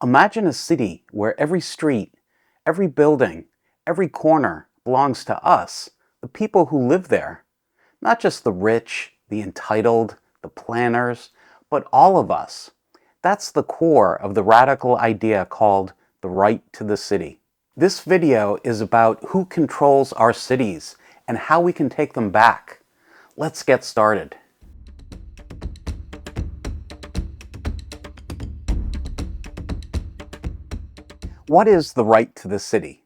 Imagine a city where every street, every building, every corner belongs to us, the people who live there. Not just the rich, the entitled, the planners, but all of us. That's the core of the radical idea called the right to the city. This video is about who controls our cities and how we can take them back. Let's get started. What is the right to the city?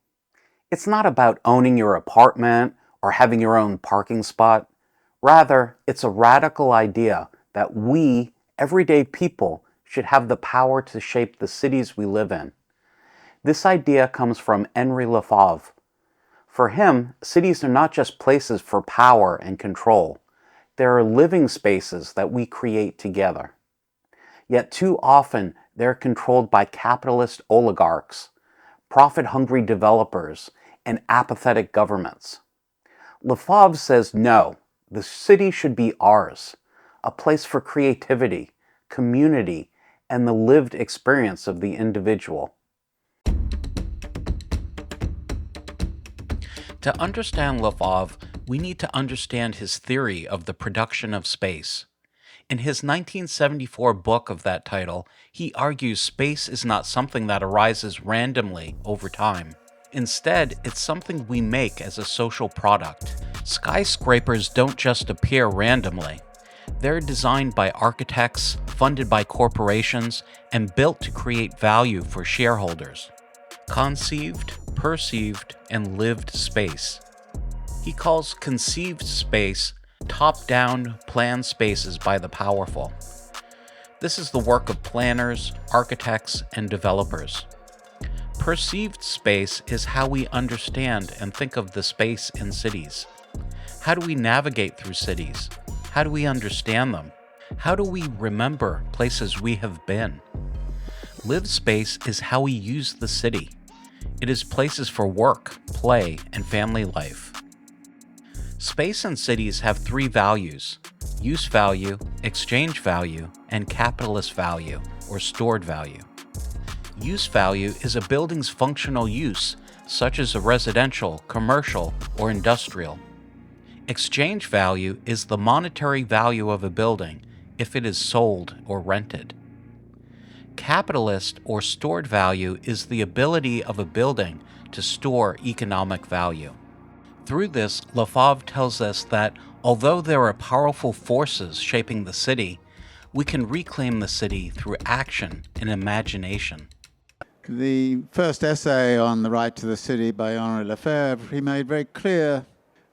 It's not about owning your apartment or having your own parking spot. Rather, it's a radical idea that we, everyday people, should have the power to shape the cities we live in. This idea comes from Henri Lefebvre. For him, cities are not just places for power and control. They are living spaces that we create together. Yet too often, they're controlled by capitalist oligarchs, profit-hungry developers, and apathetic governments. Lefebvre says no, the city should be ours, a place for creativity, community, and the lived experience of the individual. To understand Lefebvre, we need to understand his theory of the production of space. In his 1974 book of that title, he argues space is not something that arises randomly over time. Instead, it's something we make as a social product. Skyscrapers don't just appear randomly. They're designed by architects, funded by corporations, and built to create value for shareholders. Conceived, perceived, and lived space. He calls conceived space top-down planned spaces by the powerful. This is the work of planners, architects, and developers. Perceived space is how we understand and think of the space in cities. How do we navigate through cities? How do we understand them? How do we remember places we have been? Lived space is how we use the city. It is places for work, play, and family life. Space and cities have three values: use value, exchange value, and capitalist value, or stored value. Use value is a building's functional use, such as a residential, commercial, or industrial. Exchange value is the monetary value of a building if it is sold or rented. Capitalist or stored value is the ability of a building to store economic value. Through this, Lefebvre tells us that although there are powerful forces shaping the city, we can reclaim the city through action and imagination. The first essay on the right to the city by Henri Lefebvre, he made very clear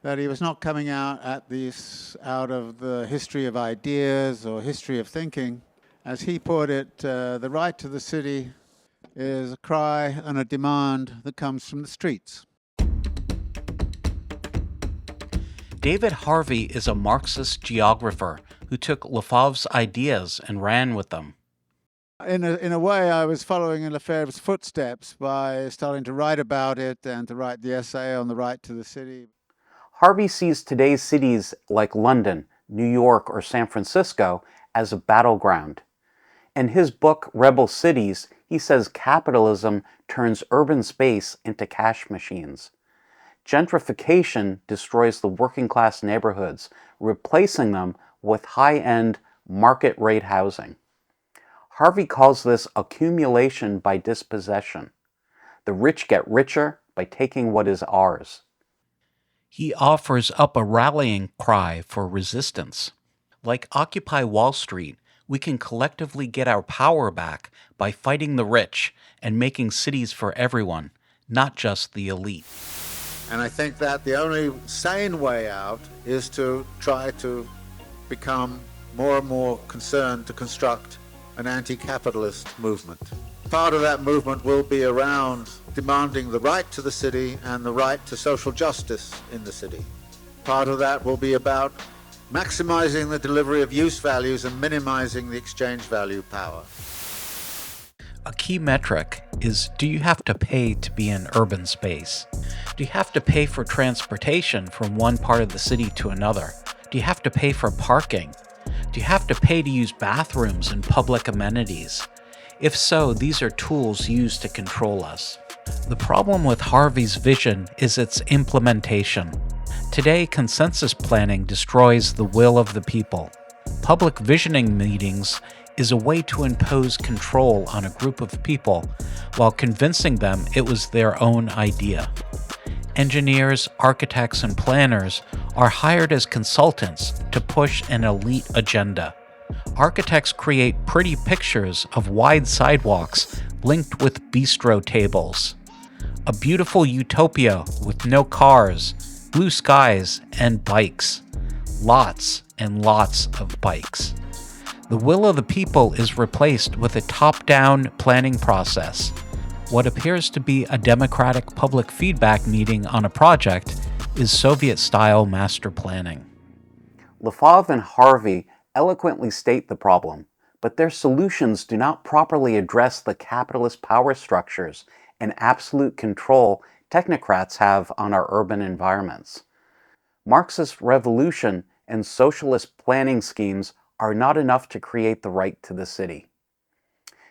that he was not coming out of the history of ideas or history of thinking. As he put it, the right to the city is a cry and a demand that comes from the streets. David Harvey is a Marxist geographer who took Lefebvre's ideas and ran with them. In a way, I was following in Lefebvre's footsteps by starting to write about it and to write the essay on the right to the city. Harvey sees today's cities like London, New York, or San Francisco as a battleground. In his book, Rebel Cities, he says capitalism turns urban space into cash machines. Gentrification destroys the working-class neighborhoods, replacing them with high-end, market-rate housing. Harvey calls this accumulation by dispossession. The rich get richer by taking what is ours. He offers up a rallying cry for resistance. Like Occupy Wall Street, we can collectively get our power back by fighting the rich and making cities for everyone, not just the elite. And I think that the only sane way out is to try to become more and more concerned to construct an anti-capitalist movement. Part of that movement will be around demanding the right to the city and the right to social justice in the city. Part of that will be about maximizing the delivery of use values and minimizing the exchange value power. A key metric is, do you have to pay to be in urban space? Do you have to pay for transportation from one part of the city to another? Do you have to pay for parking? Do you have to pay to use bathrooms and public amenities? If so, these are tools used to control us. The problem with Harvey's vision is its implementation. Today, consensus planning destroys the will of the people. Public visioning meetings is a way to impose control on a group of people while convincing them it was their own idea. Engineers, architects, and planners are hired as consultants to push an elite agenda. Architects create pretty pictures of wide sidewalks linked with bistro tables. A beautiful utopia with no cars, blue skies, and bikes. Lots and lots of bikes. The will of the people is replaced with a top-down planning process. What appears to be a democratic public feedback meeting on a project is Soviet-style master planning. Lefebvre and Harvey eloquently state the problem, but their solutions do not properly address the capitalist power structures and absolute control technocrats have on our urban environments. Marxist revolution and socialist planning schemes are not enough to create the right to the city.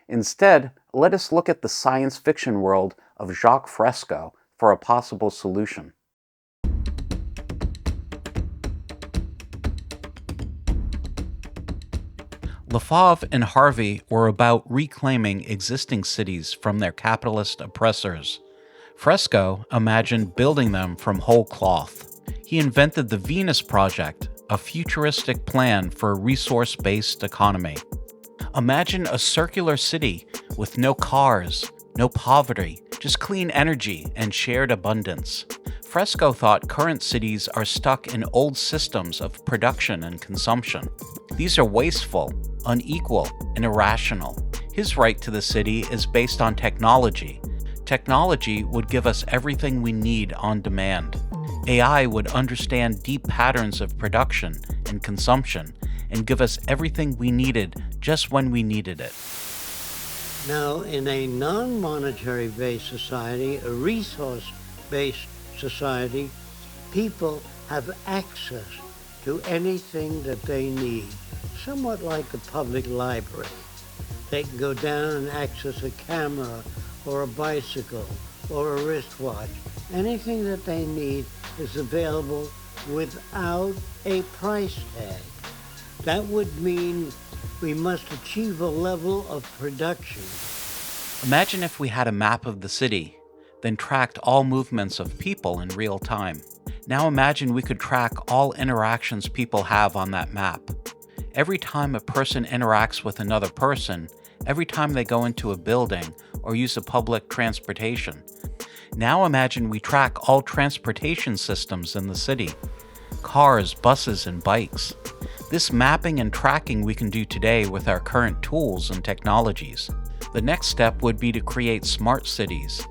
Instead, let us look at the science fiction world of Jacque Fresco for a possible solution. Lefebvre and Harvey were about reclaiming existing cities from their capitalist oppressors. Fresco imagined building them from whole cloth. He invented the Venus Project, a futuristic plan for a resource-based economy. Imagine a circular city with no cars, no poverty, just clean energy and shared abundance. Fresco thought current cities are stuck in old systems of production and consumption. These are wasteful, unequal, and irrational. His right to the city is based on technology. Technology would give us everything we need on demand. AI would understand deep patterns of production and consumption and give us everything we needed just when we needed it. Now, in a non-monetary based society, a resource-based society, people have access to anything that they need, somewhat like a public library. They can go down and access a camera or a bicycle or a wristwatch. Anything that they need is available without a price tag. That would mean we must achieve a level of production. Imagine if we had a map of the city, then tracked all movements of people in real time. Now imagine we could track all interactions people have on that map. Every time a person interacts with another person, every time they go into a building or use a public transportation. Now imagine we track all transportation systems in the city. Cars, buses, and bikes. This mapping and tracking we can do today with our current tools and technologies. The next step would be to create smart cities.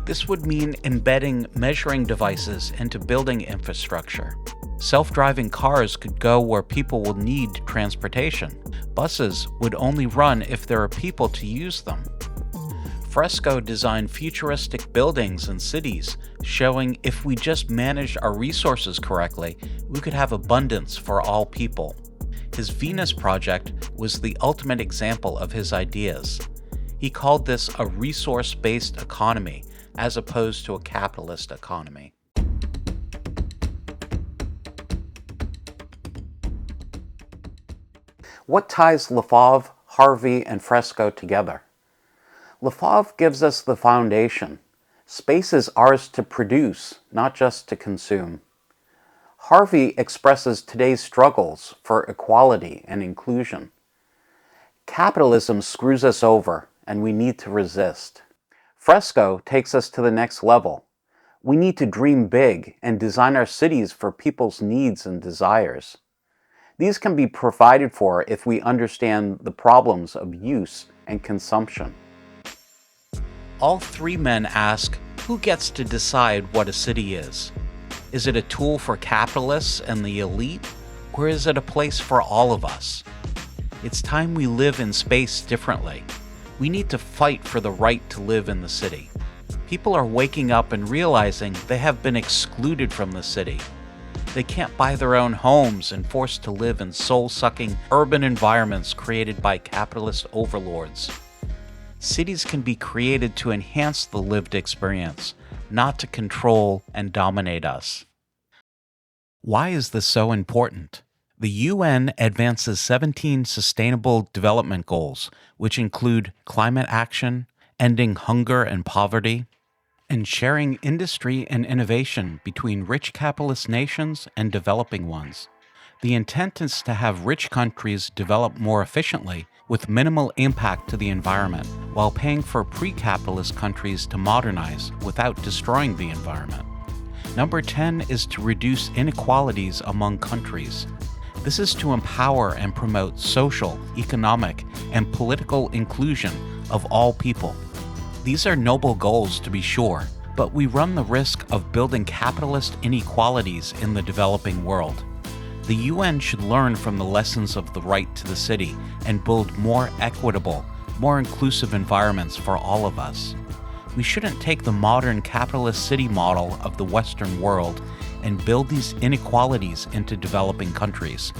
This would mean embedding measuring devices into building infrastructure. Self-driving cars could go where people will need transportation. Buses would only run if there are people to use them. Fresco designed futuristic buildings and cities, showing if we just managed our resources correctly, we could have abundance for all people. His Venus Project was the ultimate example of his ideas. He called this a resource-based economy, as opposed to a capitalist economy. What ties Lefebvre, Harvey, and Fresco together? Lefebvre gives us the foundation. Space is ours to produce, not just to consume. Harvey expresses today's struggles for equality and inclusion. Capitalism screws us over, and we need to resist. Fresco takes us to the next level. We need to dream big and design our cities for people's needs and desires. These can be provided for if we understand the problems of use and consumption. All three men ask, who gets to decide what a city is? Is it a tool for capitalists and the elite, or is it a place for all of us? It's time we live in space differently. We need to fight for the right to live in the city. People are waking up and realizing they have been excluded from the city. They can't buy their own homes and forced to live in soul-sucking urban environments created by capitalist overlords. Cities can be created to enhance the lived experience, not to control and dominate us. Why is this so important? The UN advances 17 Sustainable Development Goals, which include climate action, ending hunger and poverty, and sharing industry and innovation between rich capitalist nations and developing ones. The intent is to have rich countries develop more efficiently with minimal impact to the environment, while paying for pre-capitalist countries to modernize without destroying the environment. Number 10 is to reduce inequalities among countries. This is to empower and promote social, economic, and political inclusion of all people. These are noble goals, to be sure, but we run the risk of building capitalist inequalities in the developing world. The UN should learn from the lessons of the right to the city and build more equitable, more inclusive environments for all of us. We shouldn't take the modern capitalist city model of the Western world and build these inequalities into developing countries.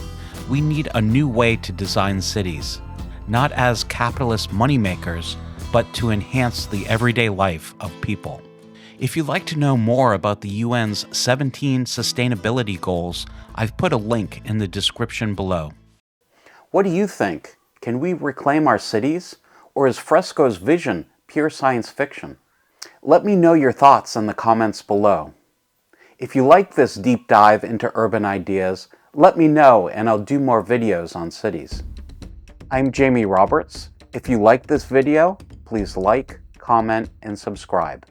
We need a new way to design cities, not as capitalist moneymakers, but to enhance the everyday life of people. If you'd like to know more about the UN's 17 sustainability goals, I've put a link in the description below. What do you think? Can we reclaim our cities? Or is Fresco's vision pure science fiction? Let me know your thoughts in the comments below. If you like this deep dive into urban ideas, let me know and I'll do more videos on cities. I'm Jaime Roberts. If you like this video, please like, comment, and subscribe.